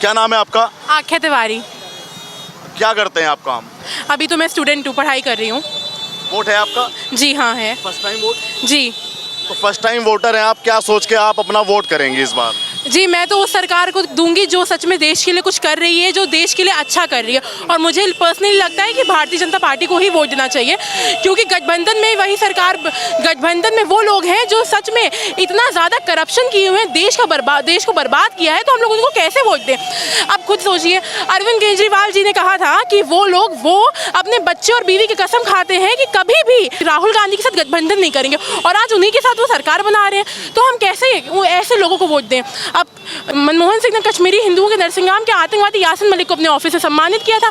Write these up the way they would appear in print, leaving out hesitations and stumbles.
क्या नाम है आपका? आख्या तिवारी। क्या करते हैं आप काम? अभी तो मैं स्टूडेंट हूँ, पढ़ाई कर रही हूँ। वोट है आपका? जी हाँ है। First time vote? जी तो फर्स्ट टाइम वोटर हैं आप, क्या सोच के आप अपना वोट करेंगे इस बार? जी, मैं तो उस सरकार को दूंगी जो सच में देश के लिए कुछ कर रही है, जो देश के लिए अच्छा कर रही है। और मुझे पर्सनली लगता है कि भारतीय जनता पार्टी को ही वोट देना चाहिए, क्योंकि गठबंधन में वही सरकार, गठबंधन में वो लोग हैं जो सच में इतना ज़्यादा करप्शन किए हुए हैं, देश को बर्बाद किया है, तो हम लोग उनको कैसे वोट दें? अब खुद सोचिए, अरविंद केजरीवाल जी ने कहा था कि वो अपने बच्चे और बीवी की कसम खाते हैं कि कभी भी राहुल गांधी के साथ गठबंधन नहीं करेंगे, और आज उन्हीं के साथ वो सरकार बना रहे हैं। तो हम कैसे वो ऐसे लोगों को वोट दें? अब मनमोहन सिंह ने कश्मीरी हिंदुओं के नरसिंहगाम के आतंकवादी यासिन मलिक को अपने ऑफिस से सम्मानित किया था,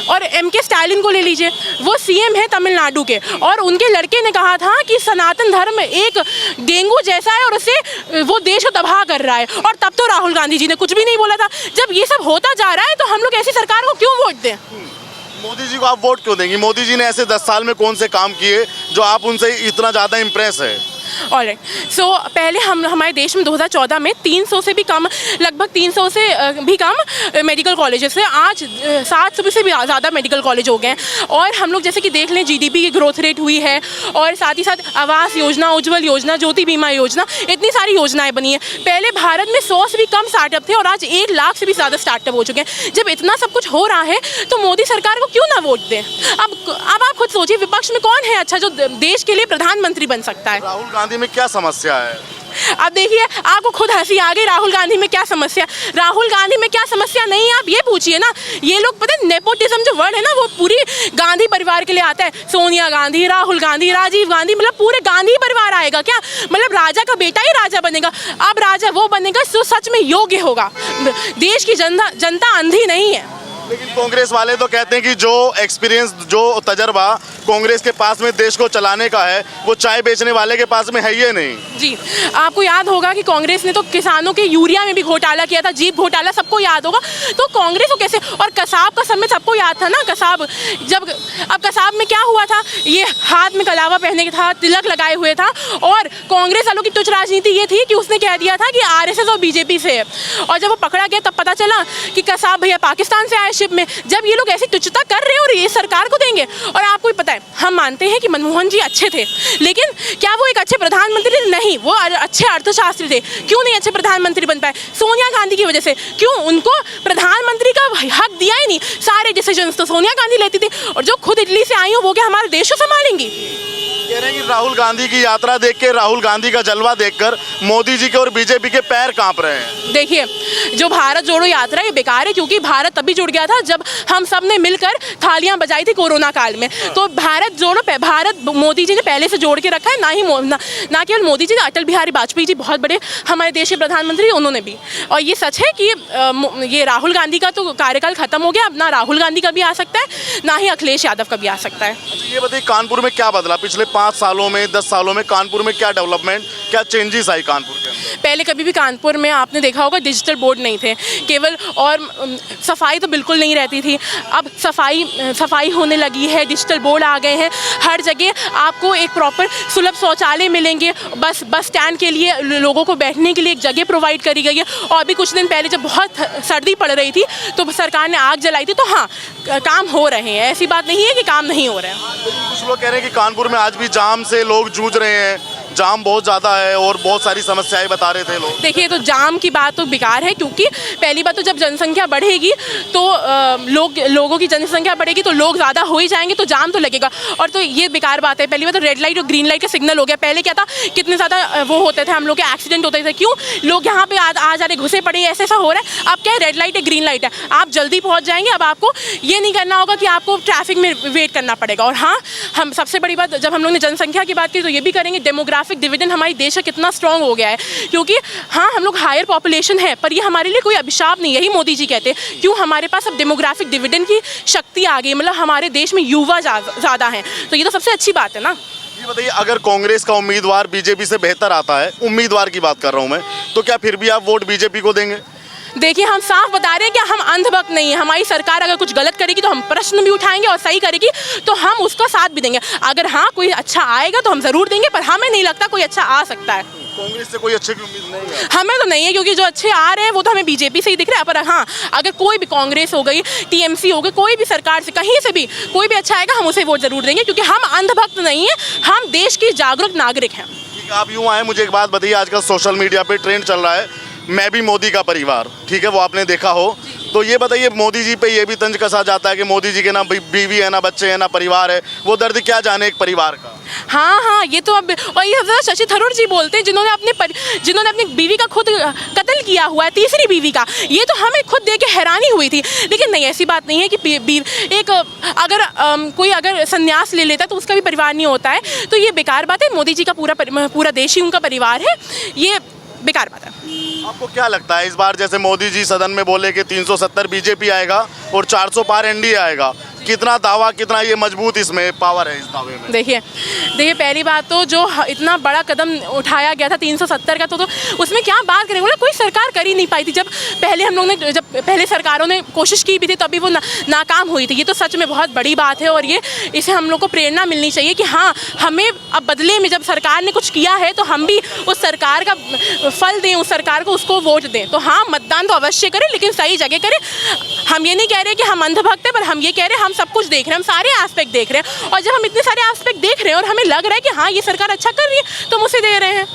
और एमके स्टालिन को ले लीजिए, वो सीएम है तमिलनाडु के, और उनके लड़के ने कहा था कि सनातन धर्म एक डेंगू जैसा है और उससे वो देश को तबाह कर रहा है, और तब तो राहुल गांधी जी ने कुछ भी नहीं बोला था। जब ये सब होता जा रहा है तो हम लोग ऐसी सरकार को क्यों वोट दें? मोदी जी को आप वोट क्यों देंगी? मोदी जी ने ऐसे 10 साल में कौन से काम किए जो आप उनसे इतना ज़्यादा इम्प्रेस है? ऑलराइट, सो पहले हमारे देश में 2014 में 300 से भी कम, लगभग 300 से भी कम मेडिकल कॉलेजेस थे। आज 700 से भी ज़्यादा मेडिकल कॉलेज हो गए हैं, और हम लोग जैसे कि देख लें जीडीपी की ग्रोथ रेट हुई है, और साथ ही साथ आवास योजना, उज्ज्वल योजना, ज्योति बीमा योजना, इतनी सारी योजनाएं बनी हैं। पहले भारत में 100 से भी कम स्टार्टअप थे, और आज 1 लाख से भी ज़्यादा स्टार्टअप हो चुके हैं। जब इतना सब कुछ हो रहा है तो मोदी सरकार को क्यों ना वोट दें? अब आप खुद सोचिए, विपक्ष में कौन है अच्छा जो देश के लिए प्रधानमंत्री बन सकता है? राहुल गांधी में क्या समस्या है? अब देखिए, आपको खुद हंसी आ गई, राहुल गांधी में क्या समस्या? राहुल गांधी में क्या समस्या नहीं है, आप ये पूछिए ना। ये लोग पता है, नेपोटिज्म जो वर्ड है ना, वो पूरी गांधी परिवार के लिए आता है। सोनिया गांधी, राहुल गांधी, राजीव गांधी, मतलब पूरे गांधी परिवार आएगा क्या? मतलब राजा का बेटा ही राजा बनेगा। अब राजा वो बनेगा जो सच में योग्य होगा। देश की जनता अंधी नहीं है। लेकिन कांग्रेस वाले तो कहते हैं कि जो एक्सपीरियंस, जो तजर्बा कांग्रेस के पास में देश को चलाने का है, वो चाय बेचने वाले के पास में है ही नहीं। जी, आपको याद होगा कि कांग्रेस ने तो किसानों के यूरिया में भी घोटाला किया था, जीप घोटाला, सबको याद होगा। तो कांग्रेस को कैसे? और कसाब का समय सबको याद था ना, कसाब जब, अब कसाब में क्या हुआ था? ये हाथ में कलावा पहने था, तिलक लगाए हुए था, और कांग्रेस वालों की तुच्छ राजनीति ये थी कि उसने कह दिया था कि आरएसएस और बीजेपी से है। और जब वो पकड़ा गया तब पता चला कि कसाब भैया पाकिस्तान से आए शिप में। जब ये लोग ऐसी तुच्छता कर रहे हैं और ये सरकार को देंगे, और आपको ही पता है, हम मानते हैं कि मनमोहन जी अच्छे थे, लेकिन क्या वो एक अच्छे प्रधानमंत्री नहीं? वो अच्छे अर्थशास्त्री थे, क्यों नहीं अच्छे प्रधानमंत्री बन पाए? सोनिया गांधी की वजह से। क्यों उनको प्रधानमंत्री का हक दिया ही नहीं? सारे डिसीजंस तो सोनिया गांधी लेती थी, और जो खुद इटली से आई हो वो क्या हमारे देश को संभालेंगी? कह रहे हैं कि राहुल गांधी की यात्रा देख के, राहुल गांधी का जलवा देखकर मोदी जी के और बीजेपी के पैर कांप रहे हैं। देखिए, जो भारत जोड़ो यात्रा ये बेकार है, क्योंकि भारत तभी जुड़ गया था जब हम सब ने मिलकर थालियां बजाई थी कोरोना काल में। तो भारत मोदी जी ने पहले से जोड़ के रखा है। ना केवल मोदी जी ने, अटल बिहारी वाजपेयी जी बहुत बड़े हमारे देश के प्रधानमंत्री, उन्होंने भी। और ये सच है कि ये राहुल गांधी का तो कार्यकाल खत्म हो गया, अब ना राहुल गांधी का भी आ सकता है, ना ही अखिलेश यादव का भी आ सकता है। ये बताइए, कानपुर में क्या बदला पिछले 5 सालों में, 10 सालों में? कानपुर में क्या डेवलपमेंट, क्या चेंजेस आई कानपुर के अंदर? पहले कभी भी कानपुर में आपने देखा होगा डिजिटल बोर्ड नहीं थे केवल, और सफाई तो बिल्कुल नहीं रहती थी। अब सफाई होने लगी है, डिजिटल बोर्ड आ गए हैं, हर जगह आपको एक प्रॉपर सुलभ शौचालय मिलेंगे। बस स्टैंड के लिए लोगों को बैठने के लिए एक जगह प्रोवाइड करी गई है। और अभी कुछ दिन पहले जब बहुत सर्दी पड़ रही थी तो सरकार ने आग जलाई थी। तो हाँ, काम हो रहे हैं, ऐसी बात नहीं है कि काम नहीं हो रहे हैं। कुछ लोग कह रहे हैं कि कानपुर में आज भी जाम से लोग जूझ रहे हैं, जाम बहुत ज़्यादा है और बहुत सारी समस्याएं बता रहे थे लोग। देखिए, तो जाम की बात तो बेकार है, क्योंकि पहली बात तो जब जनसंख्या बढ़ेगी तो लोगों की जनसंख्या बढ़ेगी तो लोग ज़्यादा हो ही जाएंगे, तो जाम तो लगेगा। और तो ये बेकार बात है। पहली बात तो रेड लाइट और ग्रीन लाइट का सिग्नल हो गया। पहले क्या था, कितने ज़्यादा वो होते थे, हम लोग के एक्सीडेंट होते थे। क्यों? लोग यहाँ पे आ जा रहे, घुसे पड़े, ऐसा हो रहा है। अब क्या है, रेड लाइट है, ग्रीन लाइट है, आप जल्दी पहुँच जाएंगे। अब आपको ये नहीं करना होगा कि आपको ट्रैफिक में वेट करना पड़ेगा। और हाँ, हम सबसे बड़ी बात, जब हम लोग ने जनसंख्या की बात की तो ये भी करेंगे, डेमोग्राफिक डिविडेंड हमारी देश का कितना स्ट्रांग हो गया है। क्योंकि हाँ, हम लोग हायर पॉपुलेशन है, पर ये हमारे लिए कोई अभिशाप नहीं, यही मोदी जी कहते हैं। क्यों? हमारे पास अब डेमोग्राफिक डिविडेंड की शक्ति आ गई, मतलब हमारे देश में युवा ज़्यादा हैं, तो ये तो सबसे अच्छी बात है ना। ये बताइए, अगर कांग्रेस का उम्मीदवार बीजेपी से बेहतर आता है, उम्मीदवार की बात कर रहा हूँ मैं, तो क्या फिर भी आप वोट बीजेपी को देंगे? देखिए, हम साफ बता रहे हैं कि हम अंधभक्त नहीं है। हमारी सरकार अगर कुछ गलत करेगी तो हम प्रश्न भी उठाएंगे, और सही करेगी तो हम उसका साथ भी देंगे। अगर हाँ कोई अच्छा आएगा तो हम ज़रूर देंगे, पर हमें नहीं लगता कोई अच्छा आ सकता है। कांग्रेस से कोई अच्छे की उम्मीद नहीं है? हमें तो नहीं है, क्योंकि जो अच्छे आ रहे हैं वो तो हमें बीजेपी से ही दिख रहा है। पर हाँ, अगर कोई भी कांग्रेस हो गई, टीएमसी हो गई, कोई भी सरकार से कहीं से भी कोई भी अच्छा आएगा, हम उसे वोट जरूर देंगे, क्योंकि हम अंधभक्त नहीं है, हम देश की जागरूक नागरिक हैं। ठीक है, आप यूँ आए, मुझे एक बात बताइए, आजकल सोशल मीडिया पे ट्रेंड चल रहा है मैं भी मोदी का परिवार, ठीक है, वो आपने देखा हो, तो ये बताइए मोदी जी पे ये भी तंज कसा जाता है कि मोदी जी के ना बीवी है, ना बच्चे हैं, ना परिवार है, वो दर्द क्या जाने एक परिवार का। हाँ, ये तो अब, और ये सबसे शशि थरूर जी बोलते हैं, जिन्होंने अपनी बीवी का खुद कत्ल किया हुआ है, तीसरी बीवी का। ये तो हमें खुद देख के हैरानी हुई थी। लेकिन नहीं, ऐसी बात नहीं है कि कोई अगर संन्यास ले लेता है तो उसका भी परिवार नहीं होता है, तो ये बेकार बात है। मोदी जी का पूरा देश ही उनका परिवार है, ये बेकार बात है। आपको क्या लगता है इस बार, जैसे मोदी जी सदन में बोले कि 370 बीजेपी आएगा और 400 पार एनडीए आएगा, कितना दावा, कितना ये मजबूत इसमें पावर है इस दावे में? देखिए, पहली बात तो जो इतना बड़ा कदम उठाया गया था 370 का, तो उसमें क्या बात करें, बोला कोई सरकार कर ही नहीं पाई थी। जब पहले सरकारों ने कोशिश की भी थी तभी वो नाकाम हुई थी। ये तो सच में बहुत बड़ी बात है, और इसे हम लोग को प्रेरणा मिलनी चाहिए कि हाँ, हमें अब बदले में जब सरकार ने कुछ किया है तो हम भी उस सरकार का फल दें, उस सरकार को उसको वोट दें। तो हाँ, मतदान तो अवश्य करें, लेकिन सही जगह करें। हम ये नहीं कह रहे कि हम अंधभक्त हैं, पर हम ये कह रहे हैं हम सब कुछ देख रहे हैं, हम सारे एस्पेक्ट देख रहे हैं, और जब हम इतने सारे एस्पेक्ट देख रहे हैं और हमें लग रहा है कि हाँ, ये सरकार अच्छा कर रही है, तो हम उसे दे रहे हैं।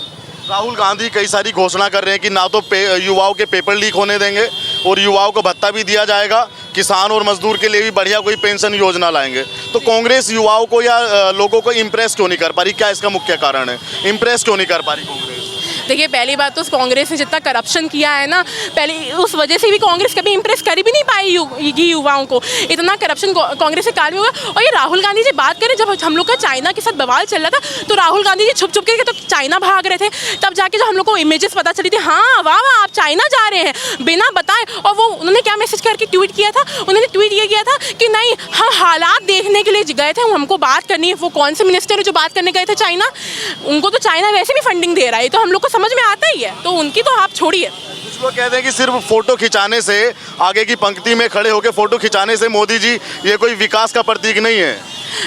राहुल गांधी कई सारी घोषणा कर रहे हैं कि ना तो युवाओं के पेपर लीक होने देंगे और युवाओं को भत्ता भी दिया जाएगा, किसान और मजदूर के लिए भी बढ़िया कोई पेंशन योजना लाएंगे। तो कांग्रेस युवाओं को या लोगों को इम्प्रेस क्यों नहीं कर पा रही? क्या इसका मुख्य कारण है? इम्प्रेस क्यों नहीं कर पा रही कांग्रेस? देखिए, पहली बात तो कांग्रेस ने जितना करप्शन किया है ना, पहले उस वजह से भी कांग्रेस कभी इंप्रेस कर भी नहीं पाई युवाओं को। इतना करप्शन कांग्रेस के काल में हुआ। और ये राहुल गांधी जी बात करें, जब हम लोग का चाइना के साथ बवाल चल रहा था तो राहुल गांधी जी छुप के तो चाइना भाग रहे थे। तब जाके जब हम लोग को इमेजेस पता चली थी, हाँ वाह आप चाइना जा रहे हैं बिना बताए, और वो उन्होंने क्या मैसेज करके ट्वीट किया था, उन्होंने ट्वीट ये किया था कि नहीं, हम हालात देखने के लिए गए थे, हमको बात करनी है। वो कौन से मिनिस्टर है जो बात करने गए थे चाइना? उनको तो चाइना वैसे भी फंडिंग दे रहा है, तो हम लोग को समझ में आता ही है, तो उनकी तो आप छोड़िए। कुछ लोग कहते हैं कि सिर्फ फोटो खिंचाने से, आगे की पंक्ति में खड़े होकर फोटो खिंचाने से मोदी जी ये कोई विकास का प्रतीक नहीं है।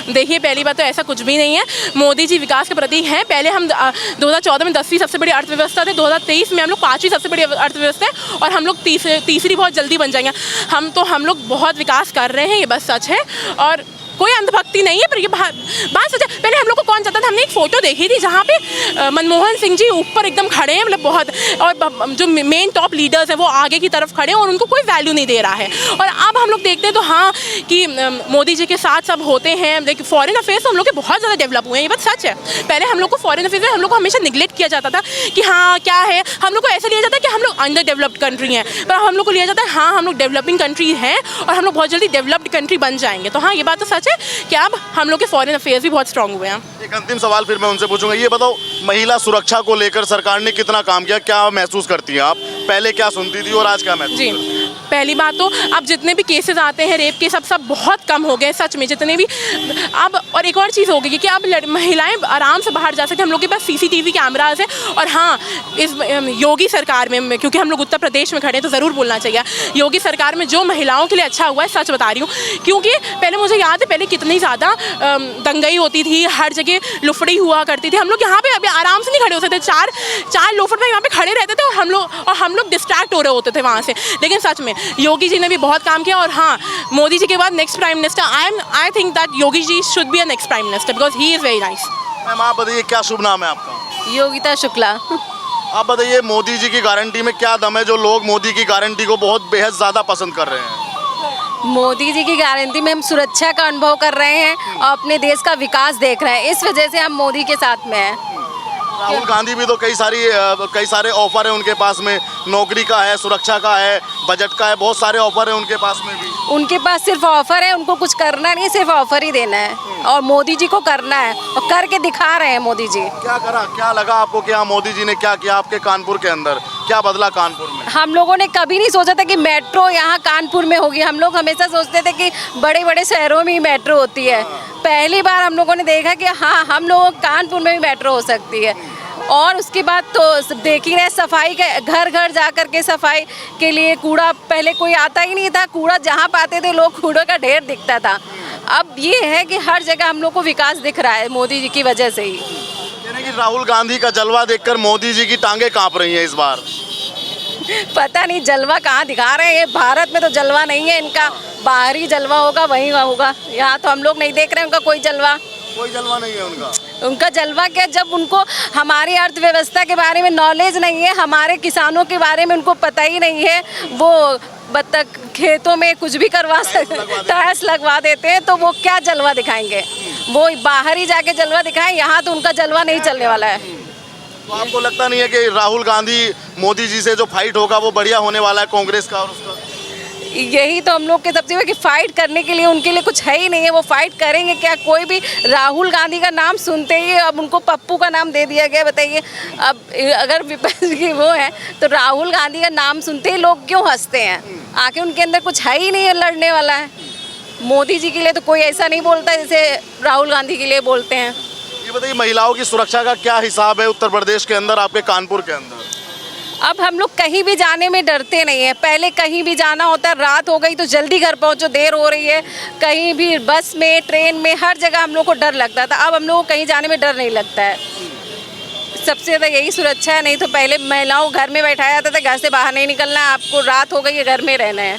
देखिए, पहली बात तो ऐसा कुछ भी नहीं है। मोदी जी विकास के प्रतीक हैं। पहले हम 2014 में 10वीं सबसे बड़ी अर्थव्यवस्था थे, 2023 में हम लोग 5वीं सबसे बड़ी अर्थव्यवस्था है, और हम लोग तीसरी बहुत जल्दी बन जाएंगे। हम लोग बहुत विकास कर रहे हैं, ये बस सच है, और कोई अंधभक्ति नहीं है। पर ये बात सच है। पहले हम लोग को कौन चाहता था? हमने एक फ़ोटो देखी थी जहाँ पे मनमोहन सिंह जी ऊपर एकदम खड़े हैं, मतलब बहुत, और जो मेन टॉप लीडर्स हैं वो आगे की तरफ खड़े हैं और उनको कोई वैल्यू नहीं दे रहा है। और अब हम लोग देखते हैं तो हाँ, कि मोदी जी के साथ सब होते हैं। देखिए, फॉरेन अफेयर्स हम लोग के बहुत ज़्यादा डेवलप हुए हैं, ये बात सच है। पहले हम लोग को फॉरेन अफेयर्स में हम लोग को हमेशा निगलेक्ट किया जाता था कि हाँ क्या है, हम लोग को ऐसा लिया जाता है कि हम लोग अंडर डेवलप्ड कंट्री हैं, पर हम लोग को लिया जाता है हाँ हम लोग डेवलपिंग कंट्री हैं और हम लोग बहुत जल्दी डेवलप्ड कंट्री बन जाएंगे। तो हाँ, ये बात तो सच है कि अब हम लोग के फॉरेन अफेयर्स भी बहुत स्ट्रांग हुए हैं। एक अंतिम सवाल फिर मैं उनसे पूछूंगा, ये बताओ महिला सुरक्षा को लेकर सरकार ने कितना काम किया, क्या महसूस करती हैं आप? पहले क्या सुनती थी और आज क्या महसूस? जी, पहली बात तो अब जितने भी केसेस आते हैं रेप के, सब बहुत कम हो गए सच में, जितने भी अब। और एक और चीज़ हो गई कि अब महिलाएं आराम से बाहर जा सकते हैं। हम लोग के पास CCTV कैमराज है। और हाँ, इस योगी सरकार में, क्योंकि हम लोग उत्तर प्रदेश में खड़े हैं तो ज़रूर बोलना चाहिए, योगी सरकार में जो महिलाओं के लिए अच्छा हुआ है, सच बता रही हूँ। क्योंकि पहले मुझे याद है, पहले कितनी ज़्यादा दंगई होती थी, हर जगह लुफड़ी हुआ करती थी। हम लोग यहाँ पे अभी आराम से नहीं खड़े हो सकते, चार लोफड़ में यहाँ पे खड़े रहते थे, और हम लोग डिस्ट्रैक्ट हो रहे होते थे वहाँ से। लेकिन सच में योगी जी ने भी बहुत काम किया। और हाँ, मोदी जी के बाद next prime minister, I think that Yogi ji should be a next prime minister because he is very nice. Ma'am, आप बताइए क्या शुभ नाम है आपका? योगिता शुक्ला। आप बताइए मोदी जी की गारंटी में क्या दम है जो लोग मोदी की गारंटी को बहुत बेहद ज़्यादा पसंद कर रहे हैं? मोदी जी की गारंटी में हम सुरक्षा का अनुभव कर रहे हैं और अपने देश का विकास देख रहे हैं, इस वजह से हम मोदी के साथ में हैं। राहुल गांधी भी तो कई सारे ऑफर है उनके पास में, नौकरी का है, सुरक्षा का है, बजट का है, बहुत सारे ऑफर है उनके पास में भी। उनके पास सिर्फ ऑफर है, उनको कुछ करना नहीं, सिर्फ ऑफर ही देना है और मोदी जी को करना है और करके दिखा रहे हैं मोदी जी। क्या करा, क्या लगा आपको कि हाँ मोदी जी ने क्या किया आपके कानपुर के अंदर? क्या बदला कानपुर में? हम लोगों ने कभी नहीं सोचा था कि मेट्रो यहाँ कानपुर में होगी। हम लोग हमेशा सोचते थे कि बड़े बड़े शहरों में ही मेट्रो होती है। पहली बार हम लोगों ने देखा कि हाँ, हम लोगों कानपुर में भी मेट्रो हो सकती है। और उसके बाद तो देख ही रहे, सफाई के घर घर जा कर के सफाई के लिए कूड़ा, पहले कोई आता ही नहीं था, कूड़ा जहाँ पाते थे लोग कूड़े का ढेर दिखता था। अब ये है कि हर जगह हम लोग को विकास दिख रहा है मोदी जी की वजह से ही। कि राहुल गांधी का जलवा देखकर मोदी जी की टांगे कांप रही हैं इस बार। पता नहीं जलवा कहाँ दिखा रहे हैं, ये भारत में तो जलवा नहीं है इनका, बाहरी जलवा होगा वहीं होगा, यहाँ तो हम लोग नहीं देख रहे हैं उनका कोई जलवा। कोई जलवा नहीं है उनका जलवा क्या, जब उनको हमारी अर्थव्यवस्था के बारे में नॉलेज नहीं है, हमारे किसानों के बारे में उनको पता ही नहीं है, वो बत्तख खेतों में कुछ भी करवा सकते, टैक्स लगवा देते हैं, तो वो क्या जलवा दिखाएंगे? वो बाहर ही जाके जलवा दिखाएं, यहाँ तो उनका जलवा नहीं चलने वाला है। तो आपको लगता नहीं है कि राहुल गांधी मोदी जी से जो फाइट होगा वो बढ़िया होने वाला है कांग्रेस का और उसका? यही तो हम लोग के सबसे कि फाइट करने के लिए उनके लिए कुछ है ही नहीं है, वो फाइट करेंगे क्या? कोई भी राहुल गांधी का नाम सुनते ही अब उनको पप्पू का नाम दे दिया गया, बताइए। अब अगर विपक्ष की वो है तो राहुल गांधी का नाम सुनते ही लोग क्यों हंसते हैं? आके उनके अंदर कुछ है ही नहीं है लड़ने वाला है। मोदी जी के लिए तो कोई ऐसा नहीं बोलता जैसे राहुल गांधी के लिए बोलते हैं। ये बताइए, महिलाओं की सुरक्षा का क्या हिसाब है उत्तर प्रदेश के अंदर, आपके कानपुर के अंदर? अब हम लोग कहीं भी जाने में डरते नहीं है। पहले कहीं भी जाना होता, रात हो गई तो जल्दी घर पहुंचो, देर हो रही है, कहीं भी बस में, ट्रेन में, हर जगह हम लोग को डर लगता था। अब हम लोग को कहीं जाने में डर नहीं लगता है। सबसे ज़्यादा यही सुरक्षा है। नहीं तो पहले महिलाओं को घर में बैठाया जाता था, घर से बाहर नहीं निकलना है, आपको रात हो गई है घर में रहना है।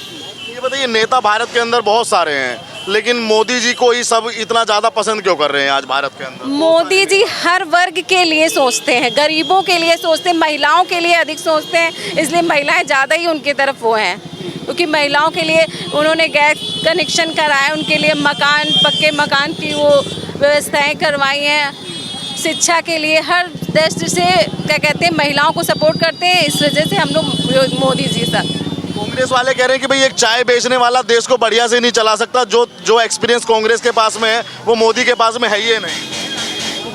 ये बताइए, नेता भारत के अंदर बहुत सारे हैं, लेकिन मोदी जी को ही सब इतना ज़्यादा पसंद क्यों कर रहे हैं आज भारत के अंदर? मोदी जी हर वर्ग के लिए सोचते हैं, गरीबों के लिए सोचते हैं, महिलाओं के लिए अधिक सोचते हैं, इसलिए महिलाएं ज़्यादा ही उनकी तरफ वो हैं। क्योंकि महिलाओं के लिए उन्होंने गैस कनेक्शन कराया, उनके लिए मकान, पक्के मकान की वो व्यवस्थाएं करवाई हैं, शिक्षा के लिए हर दृष्टि से क्या कहते हैं महिलाओं को सपोर्ट करते हैं। इस वजह से हम लोग मोदी जी साथ। कांग्रेस वाले कह रहे हैं कि भाई एक चाय बेचने वाला देश को बढ़िया से नहीं चला सकता, जो एक्सपीरियंस कांग्रेस के पास में है वो मोदी के पास में है ही नहीं।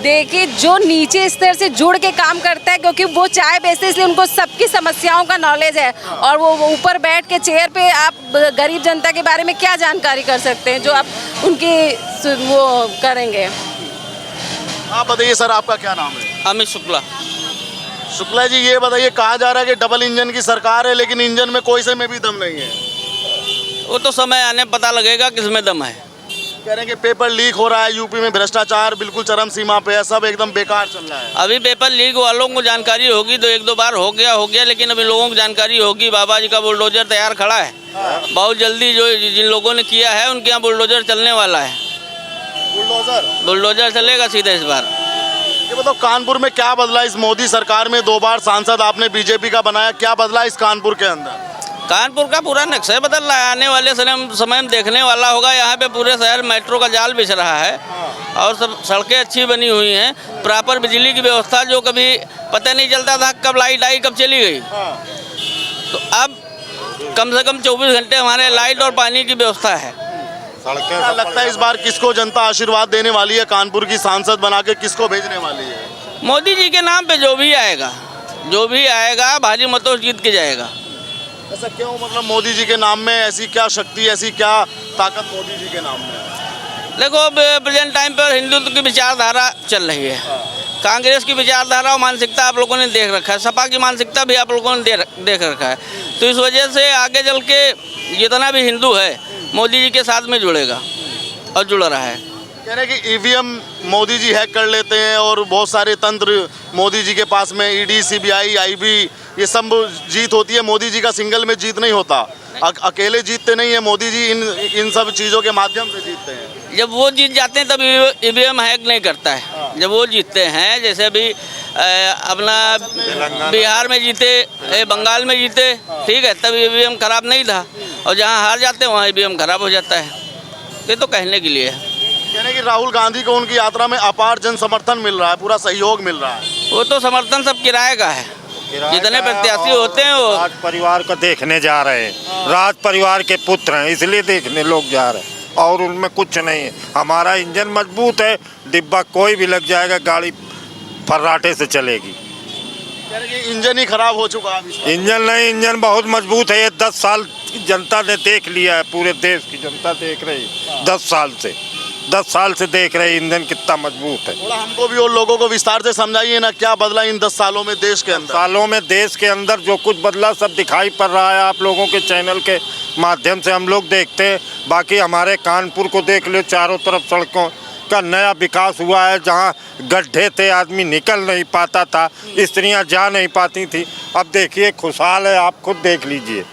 देखिए, जो नीचे स्तर से जुड़ के काम करता है, क्योंकि वो चाय बेचते इसलिए उनको सबकी समस्याओं का नॉलेज है, और वो ऊपर बैठ के चेयर पे आप गरीब जनता के बारे में क्या जानकारी कर सकते हैं जो आप उनकी वो करेंगे। आप बताइए सर, आपका क्या नाम है? अमित शुक्ला। शुक्ला जी, ये बताइए, कहा जा रहा है कि डबल इंजन की सरकार है, लेकिन इंजन में कोई से में भी दम नहीं है। वो तो समय आने पता लगेगा किसमें दम है। कह रहे हैं कि पेपर लीक हो रहा है, यूपी में भ्रष्टाचार बिल्कुल चरम सीमा पे है, सब एकदम बेकार चल रहा है। अभी पेपर लीक वालों को जानकारी होगी तो एक दो बार हो गया, लेकिन अभी लोगों को जानकारी होगी। बाबा जी का बुलडोजर तैयार खड़ा है, बहुत जल्दी जो जिन लोगों ने किया है उनके यहाँ बुलडोजर चलने वाला है। बुलडोजर चलेगा सीधे इस बार। ये बताओ, कानपुर में क्या बदला इस मोदी सरकार में? 2 बार सांसद आपने बीजेपी का बनाया, क्या बदला इस कानपुर के अंदर? कानपुर का पूरा नक्शा बदल रहा है। आने वाले समय में देखने वाला होगा। यहाँ पे पूरे शहर मेट्रो का जाल बिछ रहा है और सब सड़कें अच्छी बनी हुई हैं। प्रॉपर बिजली की व्यवस्था, जो कभी पता नहीं चलता था कब लाइट आई कब चली गई, तो अब कम से कम 24 घंटे हमारे लाइट और पानी की व्यवस्था है। क्या लगता है इस बार किसको जनता आशीर्वाद देने वाली है? कानपुर की सांसद बना के किसको भेजने वाली है? मोदी जी के नाम पे जो भी आएगा भारी मतों से जीत के जाएगा। ऐसा क्यों? मतलब मोदी जी के नाम में ऐसी क्या शक्ति, ऐसी क्या ताकत मोदी जी के नाम में है? देखो, अब प्रेजेंट टाइम पर हिंदुत्व की विचारधारा चल रही है। कांग्रेस की विचारधारा और मानसिकता आप लोगों ने देख रखा है, सपा की मानसिकता भी आप लोगों ने देख रखा है। तो इस वजह से आगे चल के जितना भी हिंदू है मोदी जी के साथ में जुड़ेगा और जुड़ रहा है। कह रहे हैं कि ईवीएम मोदी जी हैक कर लेते हैं और बहुत सारे तंत्र मोदी जी के पास में, ईडी, सीबीआई, आईबी, ये सब जीत होती है। मोदी जी का सिंगल में जीत नहीं होता, अकेले जीतते नहीं है मोदी जी, इन सब चीज़ों के माध्यम से जीतते हैं। जब वो जीत जाते हैं तब ईवीएम हैक नहीं करता है। जब वो जीतते हैं, जैसे अभी अपना बिहार में जीते, बंगाल में जीते, ठीक है, तब ईवीएम खराब नहीं था, और जहाँ हार जाते हैं वहाँ ईवीएम खराब हो जाता है। ये तो कहने के लिए है। कहने कि राहुल गांधी को उनकी यात्रा में अपार जन समर्थन मिल रहा है, पूरा सहयोग मिल रहा है। वो तो समर्थन सब किराए का है, जितने प्रत्याशी होते हैं वो राज परिवार को देखने जा रहे हैं। राज परिवार के पुत्र हैं, इसलिए देखने लोग जा रहे हैं, और उनमें कुछ नहीं है। हमारा इंजन मजबूत है, डिब्बा कोई भी लग जाएगा, गाड़ी फर्राटे से चलेगी। इंजन ही खराब हो चुका है। इंजन नहीं, इंजन बहुत मजबूत है। ये 10 साल की जनता ने देख लिया है, पूरे देश की जनता देख रही है। 10 साल से देख रहे हैं इंजन कितना मजबूत है। थोड़ा हमको भी और लोगों को विस्तार से समझाइए ना, क्या बदला इन 10 सालों में देश के अंदर? सालों में देश के अंदर जो कुछ बदला सब दिखाई पड़ रहा है। आप लोगों के चैनल के माध्यम से हम लोग देखते हैं। बाकी हमारे कानपुर को देख लो, चारों तरफ सड़कों का नया विकास हुआ है। जहाँ गड्ढे थे आदमी निकल नहीं पाता था, स्त्रियां जा नहीं पाती थी, अब देखिए खुशहाल है, आप खुद देख लीजिए।